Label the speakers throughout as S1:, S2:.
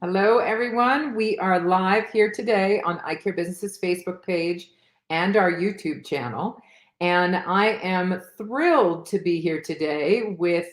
S1: Hello, everyone. We are live here today on Eyecare Business's Facebook page and our YouTube channel. And I am thrilled to be here today with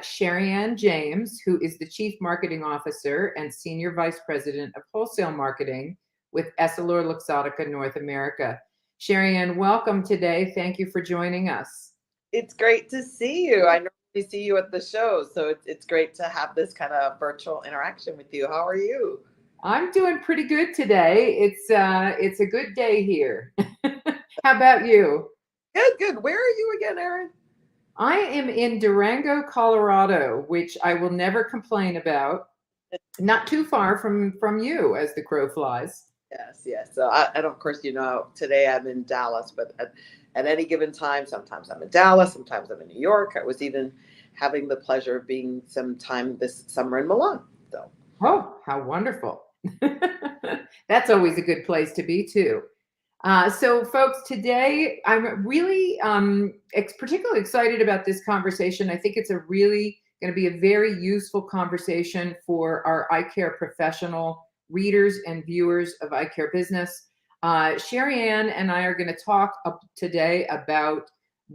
S1: Sherry Ann James, who is the Chief Marketing Officer and Senior Vice President of Wholesale Marketing with EssilorLuxottica North America. Sherry Ann, welcome today. Thank you for joining us.
S2: It's great to see you. I normally see you at the show, so it's great to have this kind of virtual interaction with you. How are you?
S1: I'm doing pretty good today. It's a good day here. How about you?
S2: Good. Where are you again, Erin?
S1: I am in Durango, Colorado, which I will never complain about. Not too far from you, as the crow flies.
S2: Yes. So, and of course, today I'm in Dallas, but at any given time, sometimes I'm in Dallas, sometimes I'm in New York. I was even having the pleasure of being some time this summer in Milan. So,
S1: oh, how wonderful! That's always a good place to be too. So, folks, today I'm really particularly excited about this conversation. I think it's a really going to be a very useful conversation for our eye care professional readers and viewers of Eyecare Business. Sherry Ann and I are going to talk today about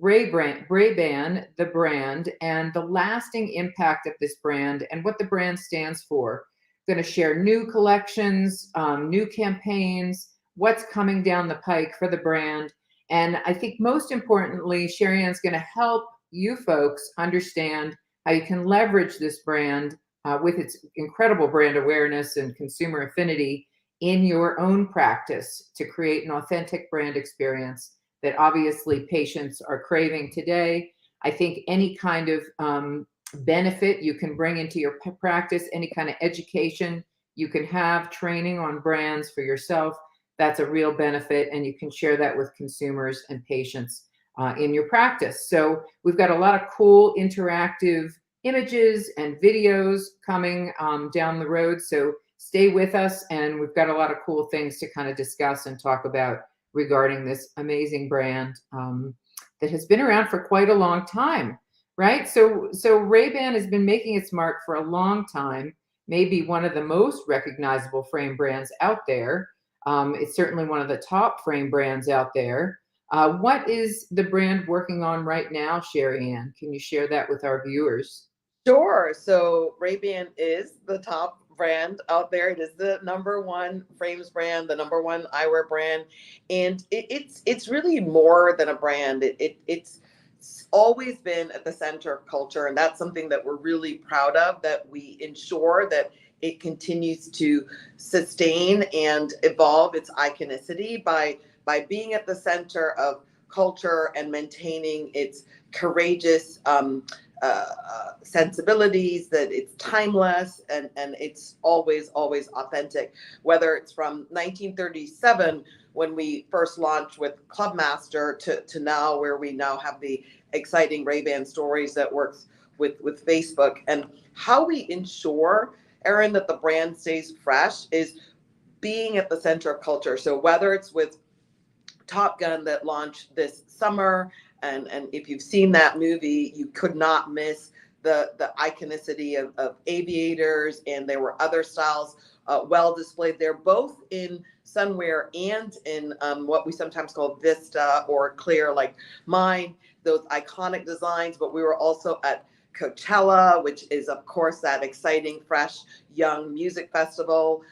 S1: RayBan, the brand, and the lasting impact of this brand and what the brand stands for. Going to share new collections, new campaigns, what's coming down the pike for the brand. And I think most importantly, Sherry Ann's going to help you folks understand how you can leverage this brand with its incredible brand awareness and consumer affinity in your own practice to create an authentic brand experience that obviously patients are craving today. I think any kind of benefit you can bring into your practice, any kind of education you can have, training on brands for yourself, that's a real benefit, and you can share that with consumers and patients in your practice. So we've got a lot of cool interactive images and videos coming down the road. So stay with us, and we've got a lot of cool things to kind of discuss and talk about regarding this amazing brand that has been around for quite a long time, right? So RayBan has been making its mark for a long time, maybe one of the most recognizable frame brands out there. It's certainly one of the top frame brands out there. What is the brand working on right now, Sherry Ann? Can you share that with our viewers?
S2: Sure. So RayBan is the top brand out there. It is the number one frames brand, the number one eyewear brand, and it's really more than a brand. It's always been at the center of culture, and that's something that we're really proud of. That we ensure that it continues to sustain and evolve its iconicity by being at the center of culture and maintaining its courageous sensibilities, that it's timeless and it's always authentic. Whether it's from 1937 when we first launched with Clubmaster to now, where we now have the exciting RayBan stories that works with Facebook, and how we ensure, Erin, that the brand stays fresh is being at the center of culture. So whether it's with Top Gun that launched this summer, and if you've seen that movie, you could not miss the iconicity of aviators, and there were other styles well displayed there, both in sunwear and in what we sometimes call Vista or Clear, like mine, those iconic designs. But we were also at Coachella, which is, of course, that exciting, fresh, young music festival.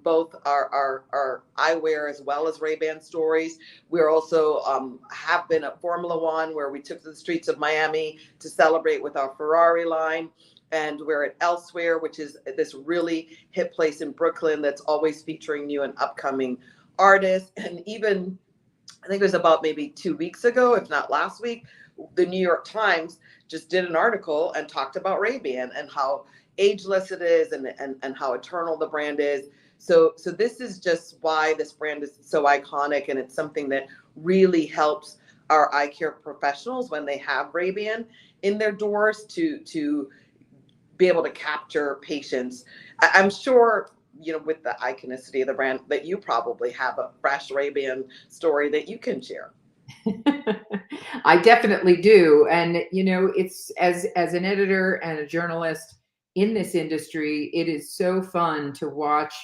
S2: Both our eyewear as well as RayBan stories. We're also have been at Formula One, where we took to the streets of Miami to celebrate with our Ferrari line. And we're at Elsewhere, which is this really hip place in Brooklyn that's always featuring new and upcoming artists. And even, I think it was about maybe 2 weeks ago, if not last week, the New York Times just did an article and talked about RayBan and how ageless it is and how eternal the brand is. So this is just why this brand is so iconic, and it's something that really helps our eye care professionals when they have RayBan in their doors to be able to capture patients. I'm sure, with the iconicity of the brand, that you probably have a fresh RayBan story that you can share.
S1: I definitely do. And, it's as an editor and a journalist, in this industry, it is so fun to watch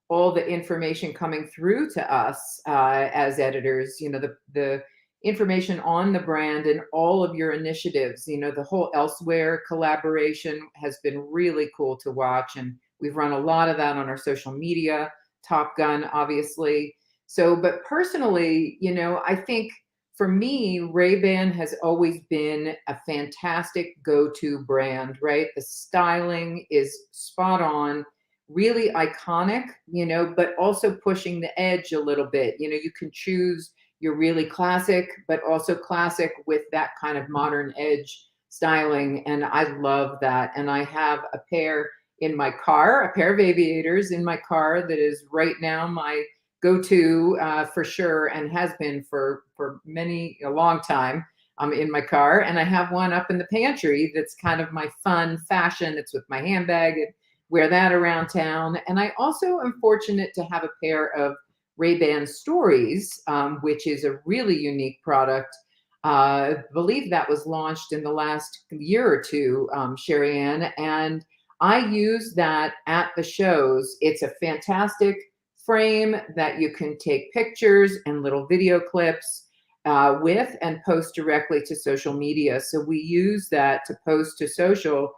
S1: all the information coming through to us as editors. You know, the information on the brand and all of your initiatives. You know, the whole Elsewhere collaboration has been really cool to watch, and we've run a lot of that on our social media. Top Gun, obviously. So, but personally, you know, I think for me, Ray-Ban has always been a fantastic go-to brand, right? The styling is spot on, really iconic, you know, but also pushing the edge a little bit. You know, you can choose your really classic, but also classic with that kind of modern edge styling. And I love that. And I have a pair in my car, a pair of Aviators in my car that is right now my go-to for sure, and has been for a long time. In my car, and I have one up in the pantry that's kind of my fun fashion. It's with my handbag and wear that around town. And I also am fortunate to have a pair of Ray-Ban Stories, which is a really unique product. I believe that was launched in the last year or two, Sherry Ann, and I use that at the shows. It's a fantastic frame that you can take pictures and little video clips with and post directly to social media. So we use that to post to social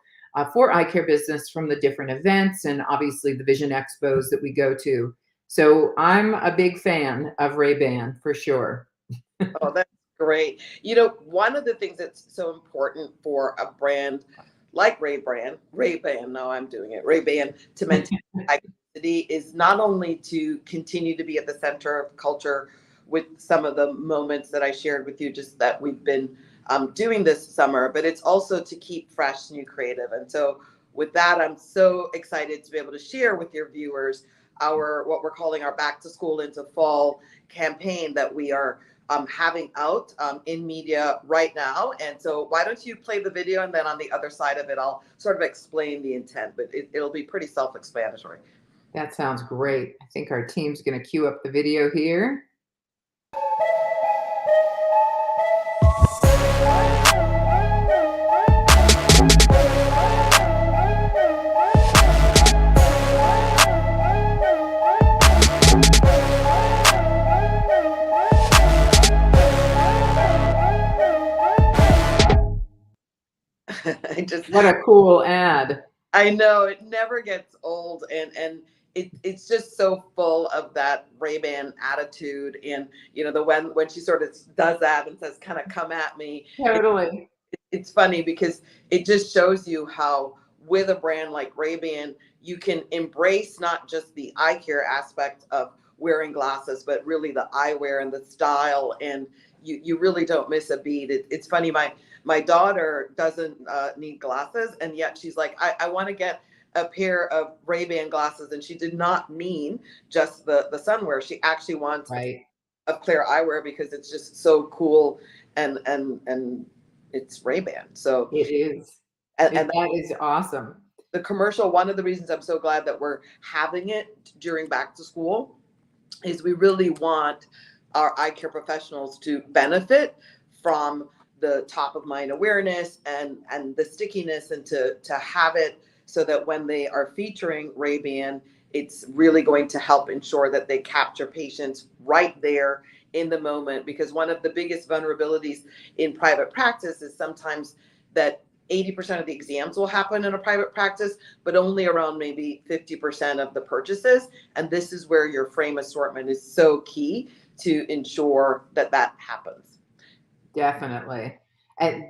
S1: for eye care business from the different events and obviously the vision expos that we go to. So I'm a big fan of Ray-Ban for sure.
S2: Oh, that's great. You know, one of the things that's so important for a brand like Ray-Ban, no, I'm doing it, Ray-Ban, to maintain identity is not only to continue to be at the center of culture with some of the moments that I shared with you, just that we've been doing this summer, but it's also to keep fresh, new creative. And so with that, I'm so excited to be able to share with your viewers our, what we're calling our back to school into fall campaign that we are having out in media right now. And so why don't you play the video, and then on the other side of it, I'll sort of explain the intent, but it'll be pretty self-explanatory.
S1: That sounds great. I think our team's going to queue up the video here. What a cool ad.
S2: I know, it never gets old, and it's just so full of that Ray-Ban attitude. And you know, the when she sort of does that and says, kind of come at me.
S1: Totally.
S2: It's funny because it just shows you how with a brand like Ray-Ban, you can embrace not just the eye care aspect of wearing glasses, but really the eyewear and the style, and you really don't miss a beat. It's funny, my daughter doesn't need glasses, and yet she's like, I want to get a pair of Ray-Ban glasses, and she did not mean just the sunwear. She actually wants a clear eyewear because it's just so cool, and it's Ray-Ban. So
S1: it is, and that is awesome.
S2: The commercial, one of the reasons I'm so glad that we're having it during back to school is we really want our eye care professionals to benefit from the top of mind awareness and the stickiness, and to have it so that when they are featuring Ray-Ban, it's really going to help ensure that they capture patients right there in the moment. Because one of the biggest vulnerabilities in private practice is sometimes that 80% of the exams will happen in a private practice, but only around maybe 50% of the purchases. And this is where your frame assortment is so key to ensure that that happens.
S1: Definitely. And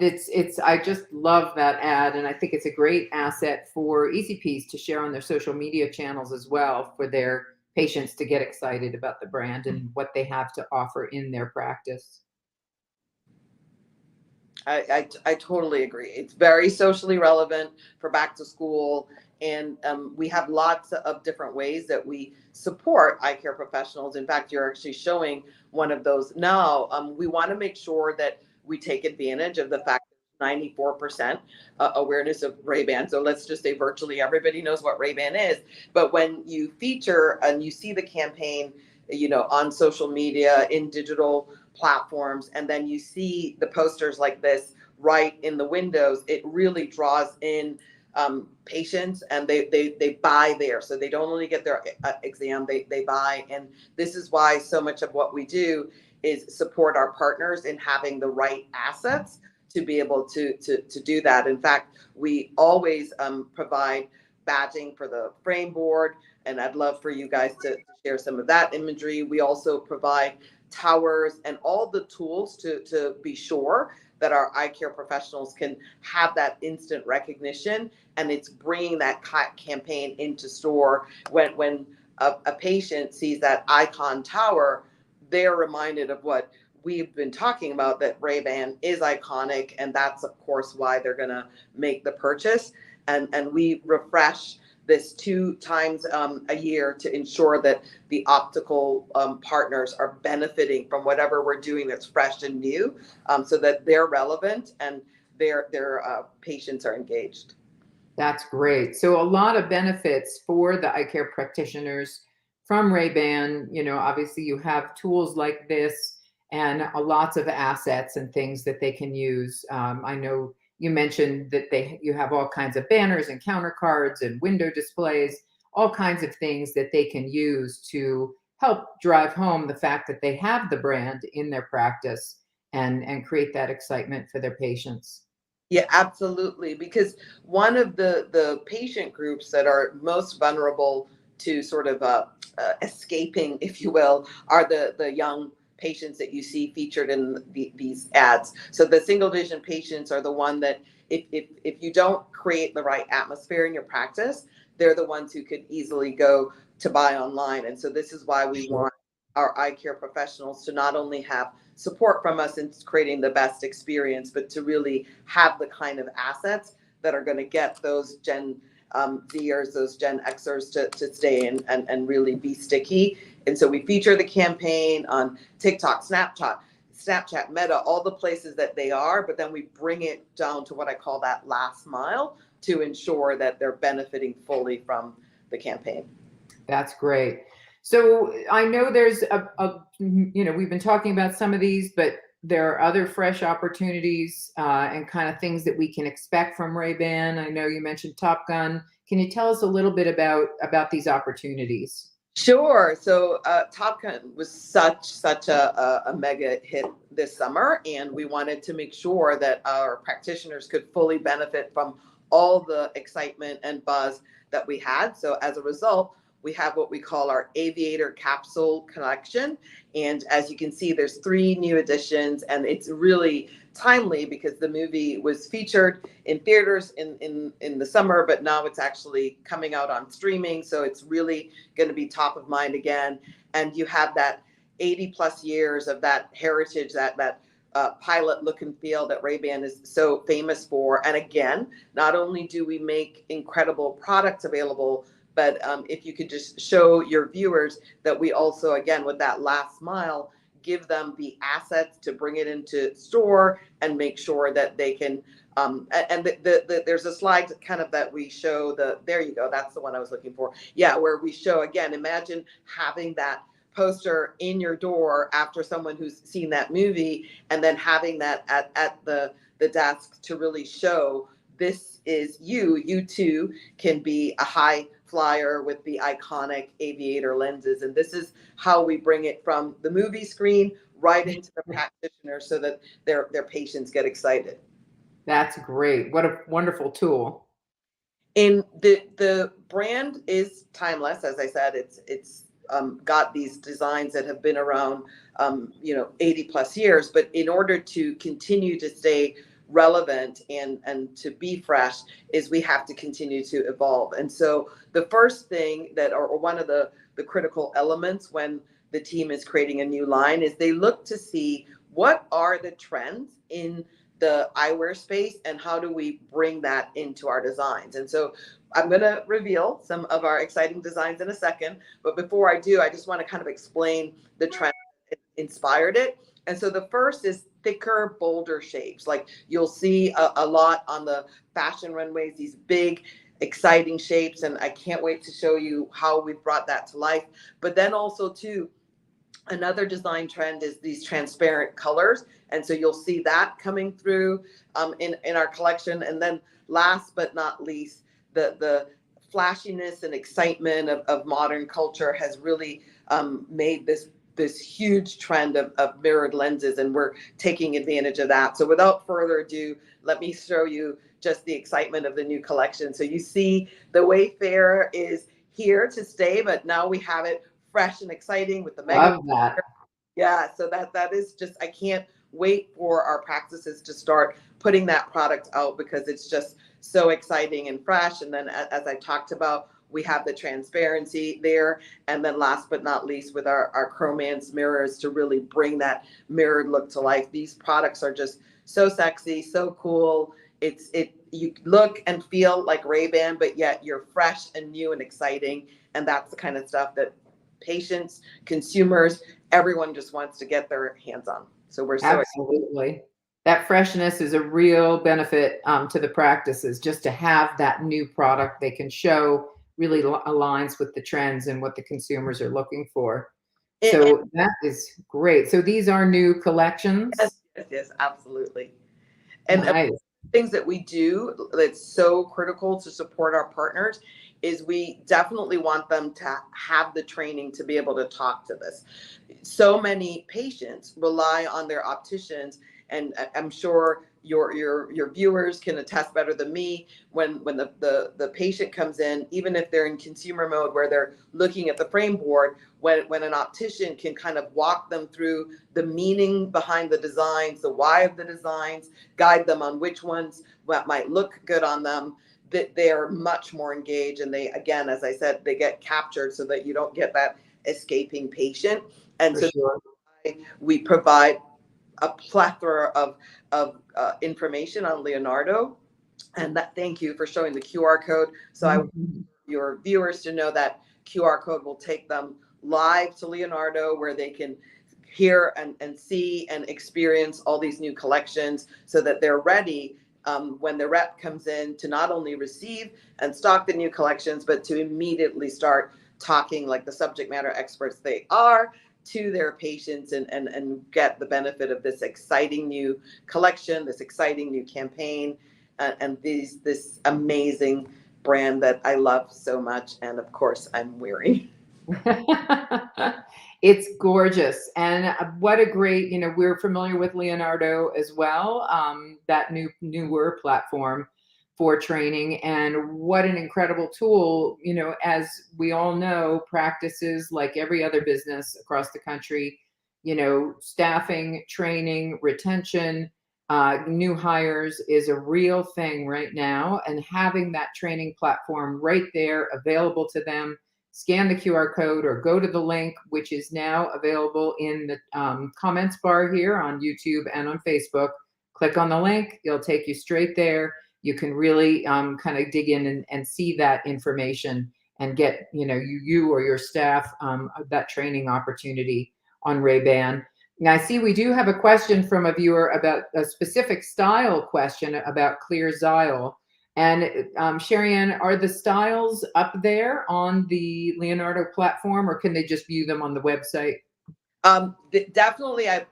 S1: I just love that ad, and I think it's a great asset for ECPs to share on their social media channels as well, for their patients to get excited about the brand and what they have to offer in their practice.
S2: I totally agree. It's very socially relevant for back to school, and we have lots of different ways that we support eye care professionals. In fact, you're actually showing one of those now. We want to make sure that we take advantage of the fact that 94% awareness of Ray-Ban. So let's just say virtually everybody knows what Ray-Ban is. But when you feature and you see the campaign, you know, on social media, in digital platforms, and then you see the posters like this right in the windows, it really draws in patients, and they buy there. So they don't only get their exam, they buy. And this is why so much of what we do is support our partners in having the right assets to be able to do that. In fact, we always provide badging for the frame board, and I'd love for you guys to share some of that imagery. We also provide towers and all the tools to be sure that our eye care professionals can have that instant recognition, and it's bringing that campaign into store. When a patient sees that icon tower, they're reminded of what we've been talking about, that RayBan is iconic, and that's of course why they're going to make the purchase. And we refresh this 2 times a year to ensure that the optical partners are benefiting from whatever we're doing that's fresh and new, so that they're relevant and their patients are engaged.
S1: That's great. So a lot of benefits for the eye care practitioners from RayBan. You know, obviously you have tools like this and lots of assets and things that they can use. I know you mentioned that you have all kinds of banners and counter cards and window displays, all kinds of things that they can use to help drive home the fact that they have the brand in their practice and create that excitement for their patients.
S2: Yeah, absolutely. Because one of the patient groups that are most vulnerable to sort of escaping, if you will, are the young patients that you see featured in these ads. So the single vision patients are the one that if you don't create the right atmosphere in your practice, they're the ones who could easily go to buy online. And so this is why we want our eye care professionals to not only have support from us in creating the best experience, but to really have the kind of assets that are going to get those Gen Zers, those Gen Xers to stay in and really be sticky. And so we feature the campaign on TikTok, Snapchat, Meta, all the places that they are, but then we bring it down to what I call that last mile to ensure that they're benefiting fully from the campaign.
S1: That's great. So I know there's you know, we've been talking about some of these, but there are other fresh opportunities and kind of things that we can expect from RayBan. I know you mentioned Top Gun. Can you tell us a little bit about these opportunities?
S2: Sure. So Top Gun was such a mega hit this summer, and we wanted to make sure that our practitioners could fully benefit from all the excitement and buzz that we had. So as a result, we have what we call our Aviator Capsule Collection. And as you can see, there's 3 new editions, and it's really timely because the movie was featured in theaters in the summer, but now it's actually coming out on streaming. So it's really going to be top of mind again. And you have that 80 plus years of that heritage, that pilot look and feel that RayBan is so famous for. And again, not only do we make incredible products available, but if you could just show your viewers that we also, again, with that last mile, give them the assets to bring it into store and make sure that they can. And there's a slide kind of that we show there you go. That's the one I was looking for. Yeah, where we show, again, imagine having that poster in your door after someone who's seen that movie, and then having that at the desk to really show this is you too can be a high flyer with the iconic Aviator lenses. And this is how we bring it from the movie screen right into the practitioner so that their patients get excited.
S1: That's great. What a wonderful tool.
S2: And the brand is timeless. As I said, it's got these designs that have been around 80 plus years, but in order to continue to stay relevant and to be fresh, is we have to continue to evolve. And so the first thing or one of the critical elements when the team is creating a new line is they look to see what are the trends in the eyewear space and how do we bring that into our designs. And so I'm going to reveal some of our exciting designs in a second, but before I do, I just want to kind of explain the trend that inspired it. And so the first is thicker, bolder shapes. Like you'll see a lot on the fashion runways, these big, exciting shapes. And I can't wait to show you how we've brought that to life. But then also too, Another design trend is these transparent colors. And so you'll see that coming through in our collection. And then last but not least, the flashiness and excitement of modern culture has really made this huge trend of mirrored lenses, and we're taking advantage of that. So without further ado, let me show you just the excitement of the new collection. So you see the Wayfarer is here to stay, but now we have it fresh and exciting with the mega.
S1: Love that.
S2: Yeah, so that is just, I can't wait for our practices to start putting that product out because it's just so exciting and fresh. And then as I talked about, we have the transparency there. And then last but not least, with our Chromance mirrors to really bring that mirrored look to life. These products are just so sexy, so cool. You look and feel like Ray-Ban, but yet you're fresh and new and exciting. And that's the kind of stuff that patients, consumers, everyone just wants to get their hands on. So we're so
S1: Absolutely. That freshness is a real benefit to the practices, just to have that new product they can show really aligns with the trends and what the consumers are looking for. So that is great. So these are new collections?
S2: Yes, absolutely. And
S1: nice.
S2: Things that we do that's so critical to support our partners is we definitely want them to have the training to be able to talk to this. So many patients rely on their opticians, and I'm sure your viewers can attest better than me when the patient comes in, even if they're in consumer mode where they're looking at the frame board, when an optician can kind of walk them through the meaning behind the designs, the why of the designs, guide them on which ones that might look good on them, that they're much more engaged. And they, again, as I said, they get captured so that you don't get that escaping patient. And so we provide a plethora of information on Leonardo. And that, thank you for showing the QR code. So I want your viewers to know that QR code will take them live to Leonardo, where they can hear and see and experience all these new collections so that they're ready when the rep comes in to not only receive and stock the new collections, but to immediately start talking like the subject matter experts they are to their patients and get the benefit of this exciting new collection, this exciting new campaign, and this amazing brand that I love so much. And of course, I'm wearing.
S1: It's gorgeous. And what a great, we're familiar with Leonardo as well, that newer platform for training. And what an incredible tool, as we all know, practices like every other business across the country, staffing, training, retention, new hires is a real thing right now. And having that training platform right there available to them, scan the QR code or go to the link, which is now available in the comments bar here on YouTube and on Facebook. Click on the link, it'll take you straight there. You can really kind of dig in and see that information and get, you or your staff that training opportunity on Ray-Ban. Now, I see we do have a question from a viewer about a specific style question about clear Xyle. And Sherry Ann, are the styles up there on the Leonardo platform, or can they just view them on the website?
S2: Definitely, I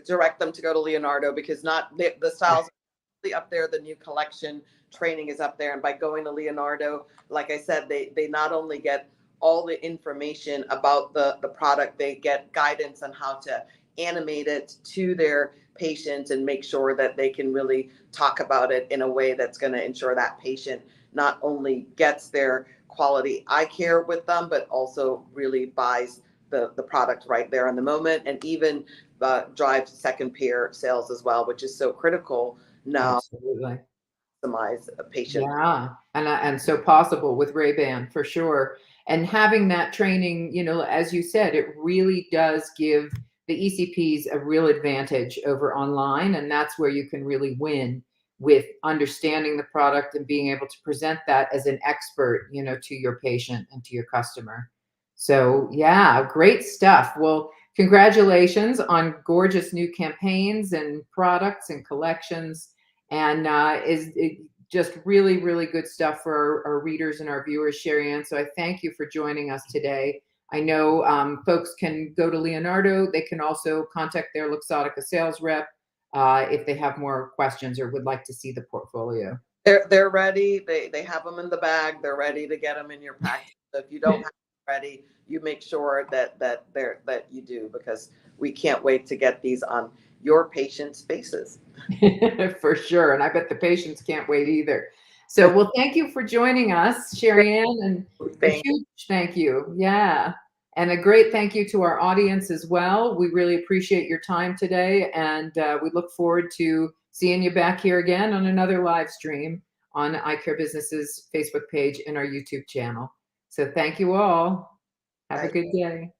S2: direct them to go to Leonardo, because the styles are up there. The new collection training is up there, and by going to Leonardo, like I said, they not only get all the information about the product, they get guidance on how to animate it to their patients and make sure that they can really talk about it in a way that's going to ensure that patient not only gets their quality eye care with them, but also really buys the product right there in the moment, and even drives second pair sales as well, which is so critical now.
S1: Absolutely.
S2: Maximize a patient.
S1: Yeah, and so possible with Ray-Ban for sure. And having that training, as you said, it really does give the ECPs a real advantage over online, and that's where you can really win with understanding the product and being able to present that as an expert, to your patient and to your customer. So yeah, great stuff. Well, congratulations on gorgeous new campaigns and products and collections. And it just really, really good stuff for our readers and our viewers, Sherry Ann. So I thank you for joining us today. I know folks can go to Leonardo. They can also contact their Luxottica sales rep if they have more questions or would like to see the portfolio.
S2: They're ready. They have them in the bag. They're ready to get them in your practice. So if you don't have them ready, you make sure that you do, because we can't wait to get these on your patients' faces.
S1: For sure. And I bet the patients can't wait either. So, well, thank you for joining us, Sherry Ann, and a
S2: Thank
S1: huge thank you. Yeah. And a great thank you to our audience as well. We really appreciate your time today. And we look forward to seeing you back here again on another live stream on Eyecare Business's Facebook page and our YouTube channel. So thank you all. Have a good day.